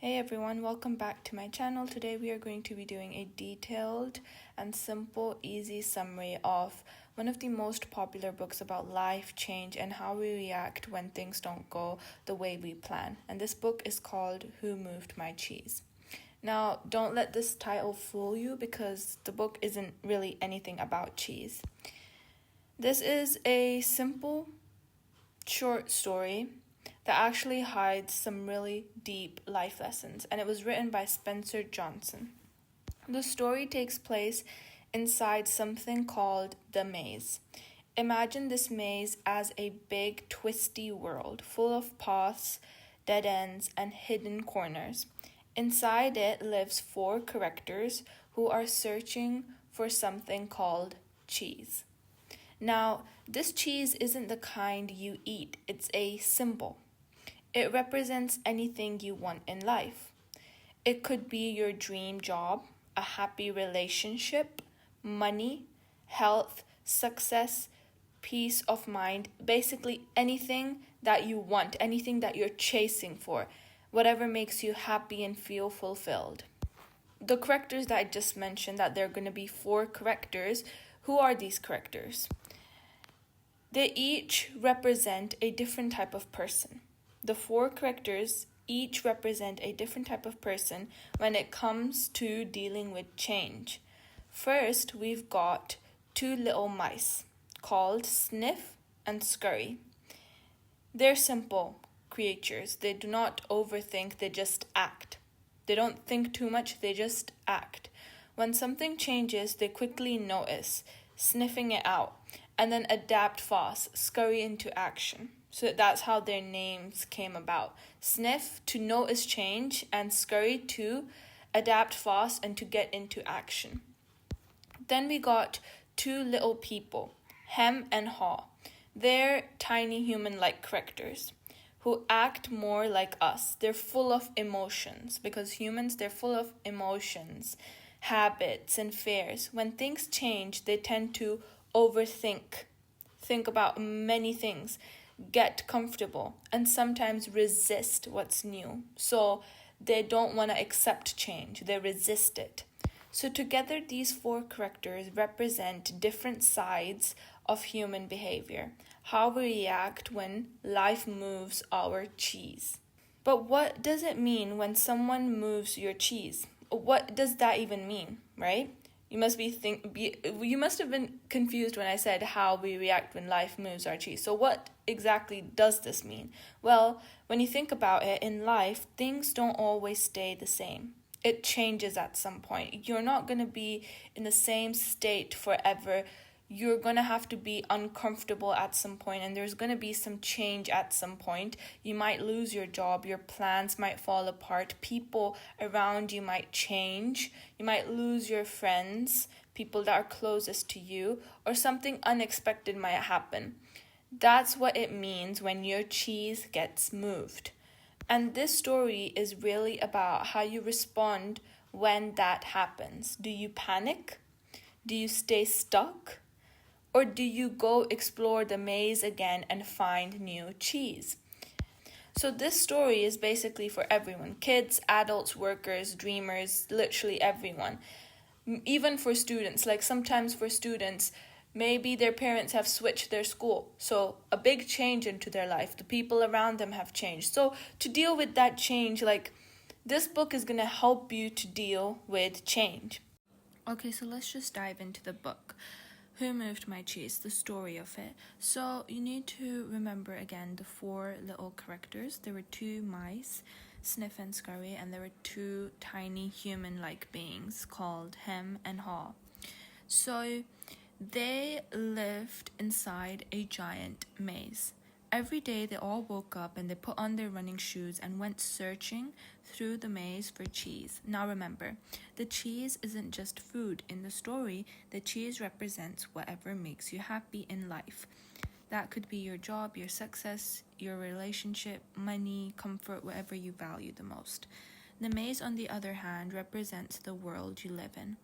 Hey everyone, welcome back to my channel. Today we are going to be doing a detailed and simple, easy summary of one of the most popular books about life, change, and how we react when things don't go the way we plan. And this book is called Who Moved My Cheese? Now, don't let this title fool you because the book isn't really anything about cheese. This is a simple, short story that actually hides some really deep life lessons, and it was written by Spencer Johnson. The story takes place inside something called the maze. Imagine this maze as a big, twisty world full of paths, dead ends, and hidden corners. Inside it lives four characters who are searching for something called cheese. Now, this cheese isn't the kind you eat, it's a symbol. It represents anything you want in life. It could be your dream job, a happy relationship, money, health, success, peace of mind, basically anything that you want, anything that you're chasing for, whatever makes you happy and feel fulfilled. The characters that I just mentioned, that there are going to be four characters, who are these characters? They each represent a different type of person. The four characters each represent a different type of person when it comes to dealing with change. First, we've got two little mice called Sniff and Scurry. They're simple creatures. They do not overthink, they just act. They don't think too much, they just act. When something changes, they quickly notice, sniffing it out, and then adapt fast, scurry into action. So that's how their names came about. Sniff, to notice change, and Scurry, to adapt fast and to get into action. Then we got two little people, Hem and Haw. They're tiny human-like characters who act more like us. They're full of emotions because humans, they're full of emotions, habits, and fears. When things change, they tend to overthink, think about many things, get comfortable, and sometimes resist what's new. So they don't want to accept change, they resist it. So together, these four characters represent different sides of human behavior, how we react when life moves our cheese. But what does it mean when someone moves your cheese? What does that even mean, right? You must have been confused when I said how we react when life moves our cheese. So what exactly does this mean? Well, when you think about it, in life, things don't always stay the same. It changes at some point. You're not going to be in the same state forever. You're going to have to be uncomfortable at some point, and there's going to be some change at some point. You might lose your job, your plans might fall apart, people around you might change, you might lose your friends, people that are closest to you, or something unexpected might happen. That's what it means when your cheese gets moved. And this story is really about how you respond when that happens. Do you panic? Do you stay stuck? Or do you go explore the maze again and find new cheese? So this story is basically for everyone. Kids, adults, workers, dreamers, literally everyone. Even for students, like sometimes for students, maybe their parents have switched their school. So a big change into their life. The people around them have changed. So to deal with that change, this book is going to help you to deal with change. Okay, so let's just dive into the book. Who Moved My Cheese, the story of it. So you need to remember again the four little characters. There were two mice, Sniff and Scurry, and there were two tiny human-like beings called Hem and Haw. So they lived inside a giant maze. Every day they all woke up and they put on their running shoes and went searching through the maze for cheese. Now remember, the cheese isn't just food. In the story, the cheese represents whatever makes you happy in life. That could be your job, your success, your relationship, money, comfort, whatever you value the most. The maze, on the other hand, represents the world you live in.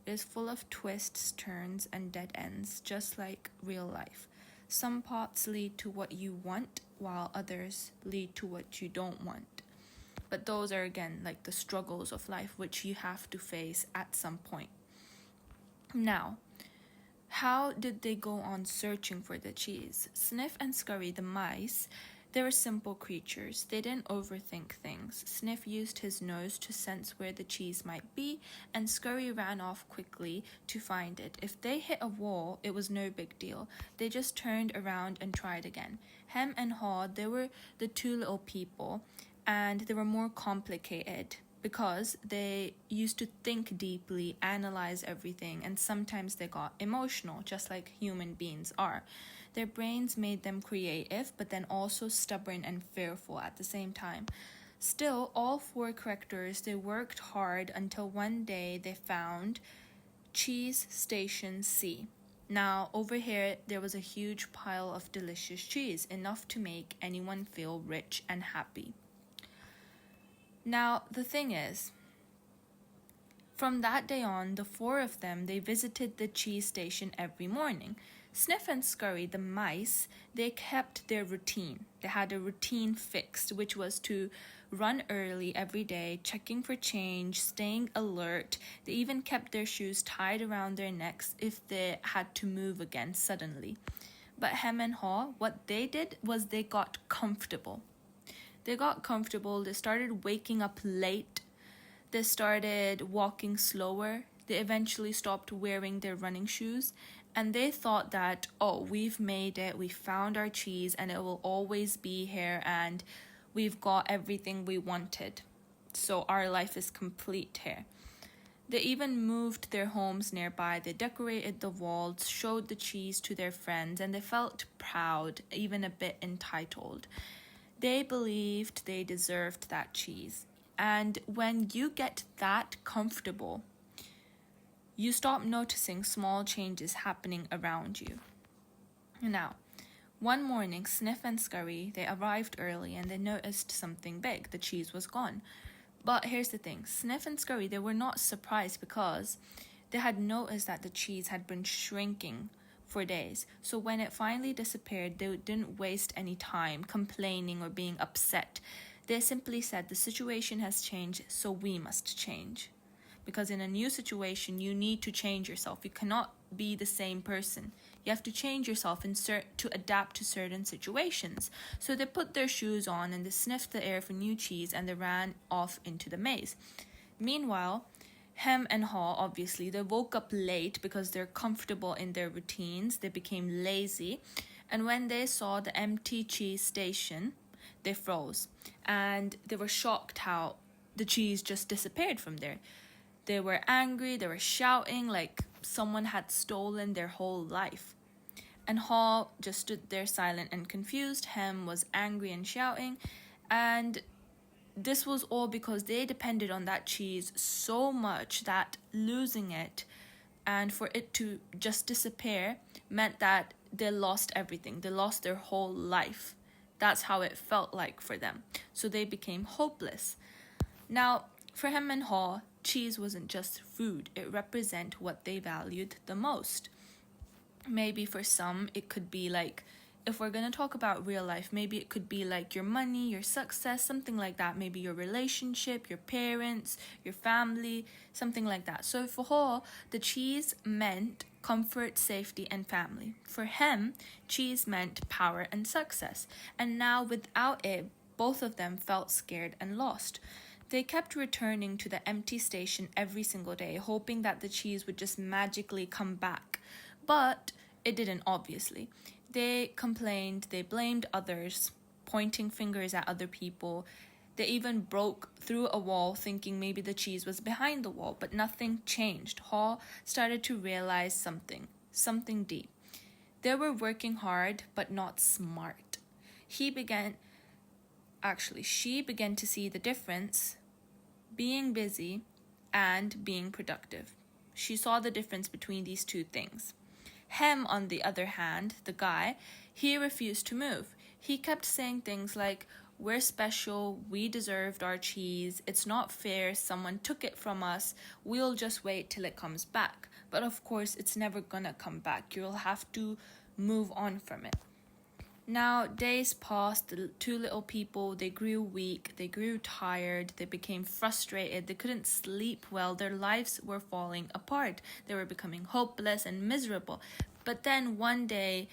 It is full of twists, turns, and dead ends, just like real life. Some paths lead to what you want, while others lead to what you don't want. But those are, again, like the struggles of life which you have to face at some point. Now, how did they go on searching for the cheese? Sniff and Scurry, the mice, they were simple creatures. They didn't overthink things. Sniff used his nose to sense where the cheese might be, and Scurry ran off quickly to find it. If they hit a wall, it was no big deal. They just turned around and tried again. Hem and Haw, they were the two little people, and they were more complicated because they used to think deeply, analyze everything, and sometimes they got emotional, just like human beings are. Their brains made them creative, but then also stubborn and fearful at the same time. Still, all four characters, they worked hard until one day they found Cheese Station C. Now, over here, there was a huge pile of delicious cheese, enough to make anyone feel rich and happy. Now, the thing is, from that day on, the four of them, they visited the cheese station every morning. Sniff and Scurry, the mice, they kept their routine. They had a routine fixed, which was to run early every day, checking for change, staying alert. They even kept their shoes tied around their necks if they had to move again suddenly. But Hem and Haw, what they did was they got comfortable. They got comfortable, they started waking up late, they started walking slower, they eventually stopped wearing their running shoes, and they thought that, oh, we've made it, we found our cheese, and it will always be here, and we've got everything we wanted. So our life is complete here. They even moved their homes nearby, they decorated the walls, showed the cheese to their friends, and they felt proud, even a bit entitled. They believed they deserved that cheese. And when you get that comfortable, you stop noticing small changes happening around you. Now, one morning, Sniff and Scurry, they arrived early and they noticed something big. The cheese was gone. But here's the thing. Sniff and Scurry, they were not surprised because they had noticed that the cheese had been shrinking for days. So when it finally disappeared, they didn't waste any time complaining or being upset. They simply said the situation has changed, so we must change. Because in a new situation, you need to change yourself. You cannot be the same person. You have to change yourself to adapt to certain situations. So they put their shoes on and they sniffed the air for new cheese and they ran off into the maze. Meanwhile, Hem and Haw, obviously, they woke up late because they're comfortable in their routines. They became lazy. And when they saw the empty cheese station, they froze. And they were shocked how the cheese just disappeared from there. They were angry, they were shouting like someone had stolen their whole life. And Haw just stood there silent and confused. Hem was angry and shouting. And this was all because they depended on that cheese so much that losing it and for it to just disappear meant that they lost everything. They lost their whole life. That's how it felt like for them. So they became hopeless. Now, for Hem and Haw, cheese wasn't just food. It represented what they valued the most. Maybe for some, it could be like, if we're going to talk about real life, maybe it could be like your money, your success, something like that. Maybe your relationship, your parents, your family, something like that. So for Haw, the cheese meant comfort, safety, and family. For him, cheese meant power and success. And now without it, both of them felt scared and lost. They kept returning to the empty station every single day, hoping that the cheese would just magically come back. But it didn't, obviously. They complained, they blamed others, pointing fingers at other people. They even broke through a wall thinking maybe the cheese was behind the wall, but nothing changed. Haw started to realize something deep. They were working hard, but not smart. She began to see the difference being busy and being productive. She saw the difference between these two things. Hem, on the other hand, the guy, he refused to move. He kept saying things like, we're special, we deserved our cheese, it's not fair, someone took it from us, we'll just wait till it comes back. But of course, it's never gonna come back. You'll have to move on from it. Now, days passed, the two little people, they grew weak, they grew tired, they became frustrated, they couldn't sleep well, their lives were falling apart, they were becoming hopeless and miserable. But then one day,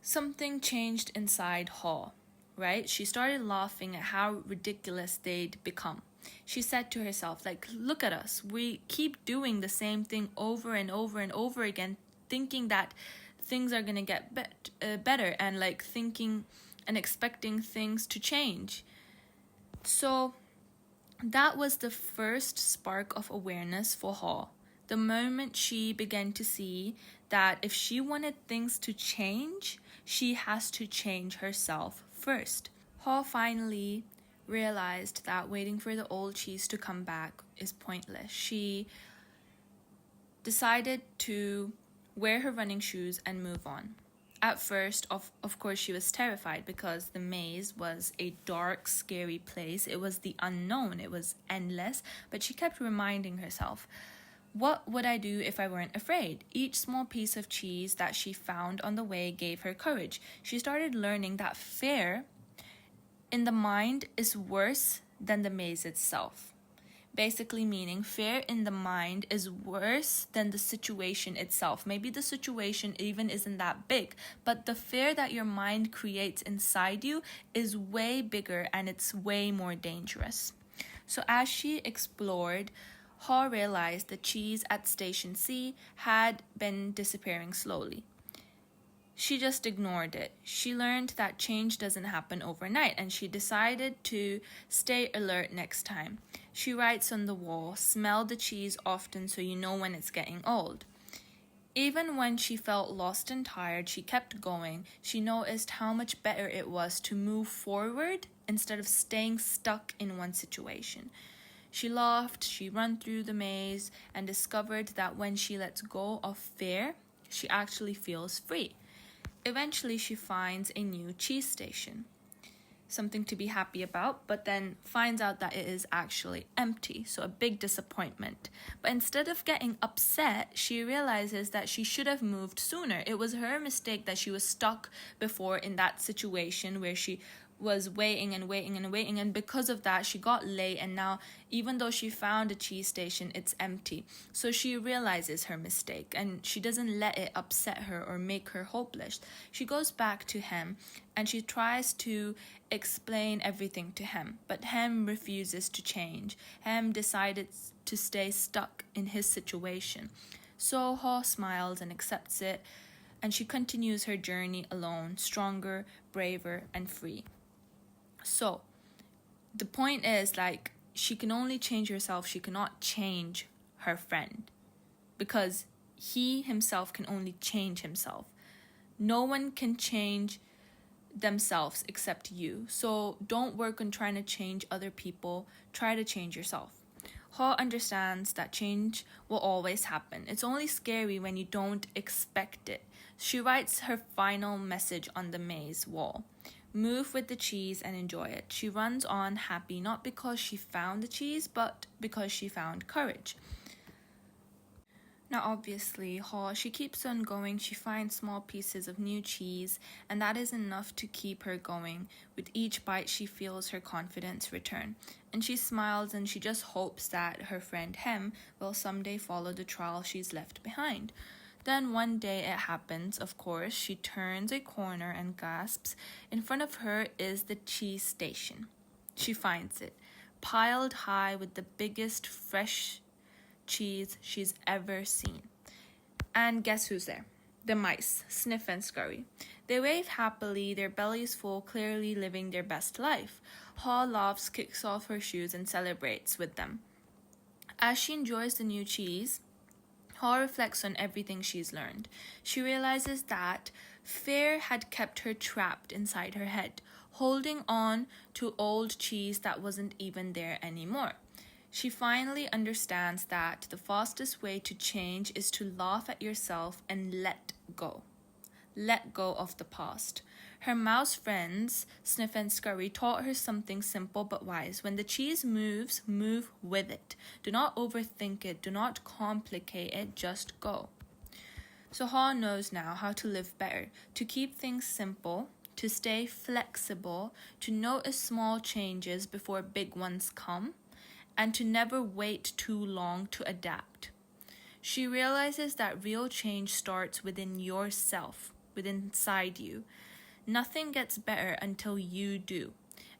something changed inside Haw, right? She started laughing at how ridiculous they'd become. She said to herself, like, look at us. We keep doing the same thing over and over and over again, thinking that things are going to get better and like thinking and expecting things to change. So that was the first spark of awareness for Haw. The moment she began to see that if she wanted things to change, she has to change herself first. Haw finally realized that waiting for the old cheese to come back is pointless. She decided to wear her running shoes and move on. At first, of course, she was terrified because the maze was a dark, scary place. It was the unknown. It was endless. But she kept reminding herself, what would I do if I weren't afraid? Each small piece of cheese that she found on the way gave her courage. She started learning that fear in the mind is worse than the maze itself. Basically meaning fear in the mind is worse than the situation itself. Maybe the situation even isn't that big, but the fear that your mind creates inside you is way bigger and it's way more dangerous. So as she explored, Haw realized the cheese at Station C had been disappearing slowly. She just ignored it. She learned that change doesn't happen overnight, and she decided to stay alert next time. She writes on the wall, smell the cheese often so you know when it's getting old. Even when she felt lost and tired, she kept going. She noticed how much better it was to move forward instead of staying stuck in one situation. She laughed, she ran through the maze, and discovered that when she lets go of fear, she actually feels free. Eventually, she finds a new cheese station, something to be happy about, but then finds out that it is actually empty, so a big disappointment. But instead of getting upset, she realizes that she should have moved sooner. It was her mistake that she was stuck before in that situation where she was waiting and waiting and waiting, and because of that she got late, and now even though she found a cheese station, it's empty. So she realizes her mistake and she doesn't let it upset her or make her hopeless. She goes back to Hem and she tries to explain everything to Hem, but Hem refuses to change. Hem decided to stay stuck in his situation. So Haw smiles and accepts it, and she continues her journey alone, stronger, braver, and free. So the point is, like, she can only change herself. She cannot change her friend because he himself can only change himself. No one can change themselves except you. So don't work on trying to change other people. Try to change yourself. Haw understands that change will always happen. It's only scary when you don't expect it. She writes her final message on the maze wall. Move with the cheese and enjoy it. She runs on happy, not because she found the cheese, but because she found courage. Now, obviously, Haw, she keeps on going. She finds small pieces of new cheese, and that is enough to keep her going. With each bite, she feels her confidence return. And she smiles and she just hopes that her friend Hem will someday follow the trail she's left behind. Then one day it happens, of course. She turns a corner and gasps. In front of her is the cheese station. She finds it, piled high with the biggest fresh cheese she's ever seen. And guess who's there? The mice, Sniff and Scurry. They wave happily, their bellies full, clearly living their best life. Haw laughs, kicks off her shoes, and celebrates with them. As she enjoys the new cheese, Haw reflects on everything she's learned. She realizes that fear had kept her trapped inside her head, holding on to old cheese that wasn't even there anymore. She finally understands that the fastest way to change is to laugh at yourself and let go. Let go of the past. Her mouse friends, Sniff and Scurry, taught her something simple but wise. When the cheese moves, move with it. Do not overthink it. Do not complicate it. Just go. So Haw knows now how to live better, to keep things simple, to stay flexible, to notice small changes before big ones come, and to never wait too long to adapt. She realizes that real change starts within yourself, within inside you. Nothing gets better until you do.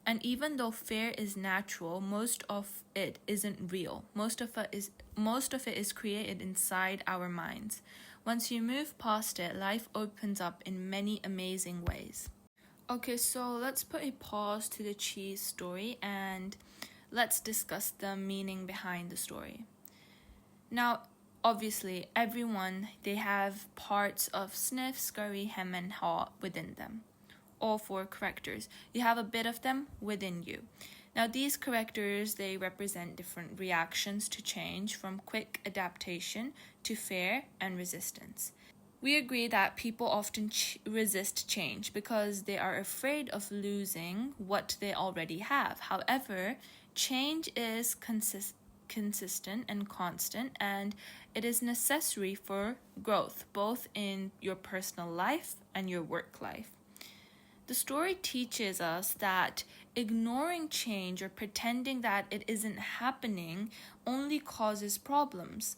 And even though fear is natural, most of it isn't real. Most of it is created inside our minds. Once you move past it, life opens up in many amazing ways. Okay, so let's put a pause to the cheese story and let's discuss the meaning behind the story. Now, obviously, everyone, they have parts of sniff, scurry, hem, and haw within them. All four characters. You have a bit of them within you. Now, these characters, they represent different reactions to change, from quick adaptation to fear and resistance. We agree that people often resist change because they are afraid of losing what they already have. However, change is consistent and constant, and it is necessary for growth, both in your personal life and your work life. The story teaches us that ignoring change or pretending that it isn't happening only causes problems.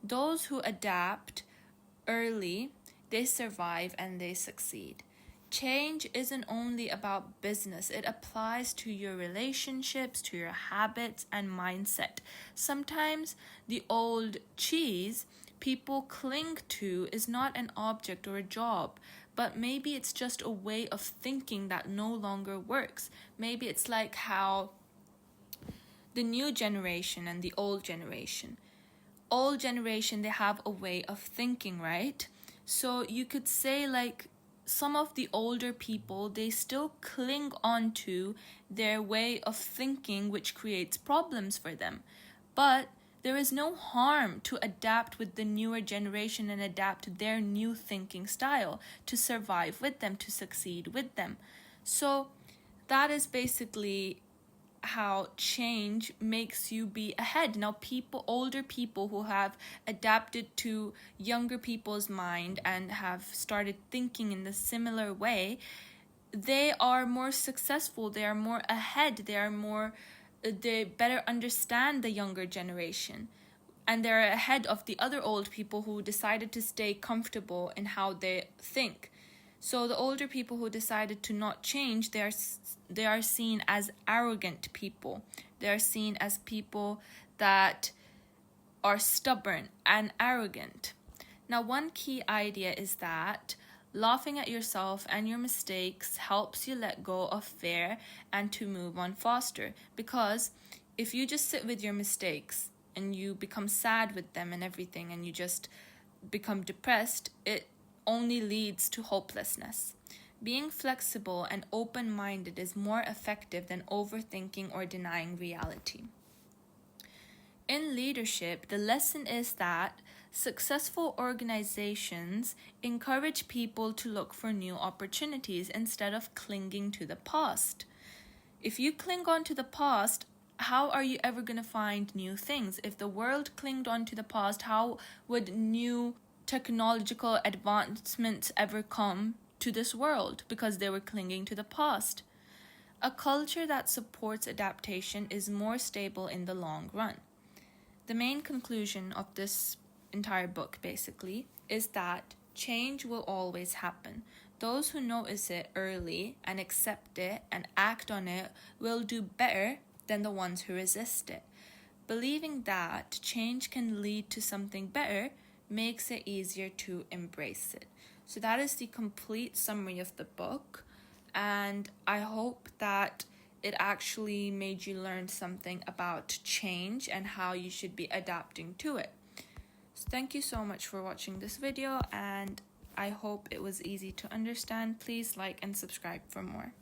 Those who adapt early, they survive and they succeed. Change isn't only about business, it applies to your relationships, to your habits, and mindset. Sometimes the old cheese people cling to is not an object or a job, but maybe it's just a way of thinking that no longer works. Maybe it's like how the new generation and the old generation, they have a way of thinking, right? So you could say, like, some of the older people, they still cling on to their way of thinking, which creates problems for them. But there is no harm to adapt with the newer generation and adapt their new thinking style to survive with them, to succeed with them. So that is basically how change makes you be ahead. Now, older people who have adapted to younger people's mind and have started thinking in the similar way, they are more successful, they are more ahead, they better understand the younger generation, and they're ahead of the other old people who decided to stay comfortable in how they think. So the older people who decided to not change, they are seen as arrogant people. They are seen as people that are stubborn and arrogant. Now, one key idea is that laughing at yourself and your mistakes helps you let go of fear and to move on faster. Because if you just sit with your mistakes and you become sad with them and everything, and you just become depressed, it only leads to hopelessness. Being flexible and open-minded is more effective than overthinking or denying reality. In leadership, the lesson is that successful organizations encourage people to look for new opportunities instead of clinging to the past. If you cling on to the past, how are you ever going to find new things? If the world clinged on to the past, how would new technological advancements ever come to this world? Because they were clinging to the past. A culture that supports adaptation is more stable in the long run. The main conclusion of this entire book, basically, is that change will always happen. Those who notice it early and accept it and act on it will do better than the ones who resist it. Believing that change can lead to something better makes it easier to embrace it. So that is the complete summary of the book, and I hope that it actually made you learn something about change and how you should be adapting to it. So thank you so much for watching this video, and I hope it was easy to understand. Please like and subscribe for more.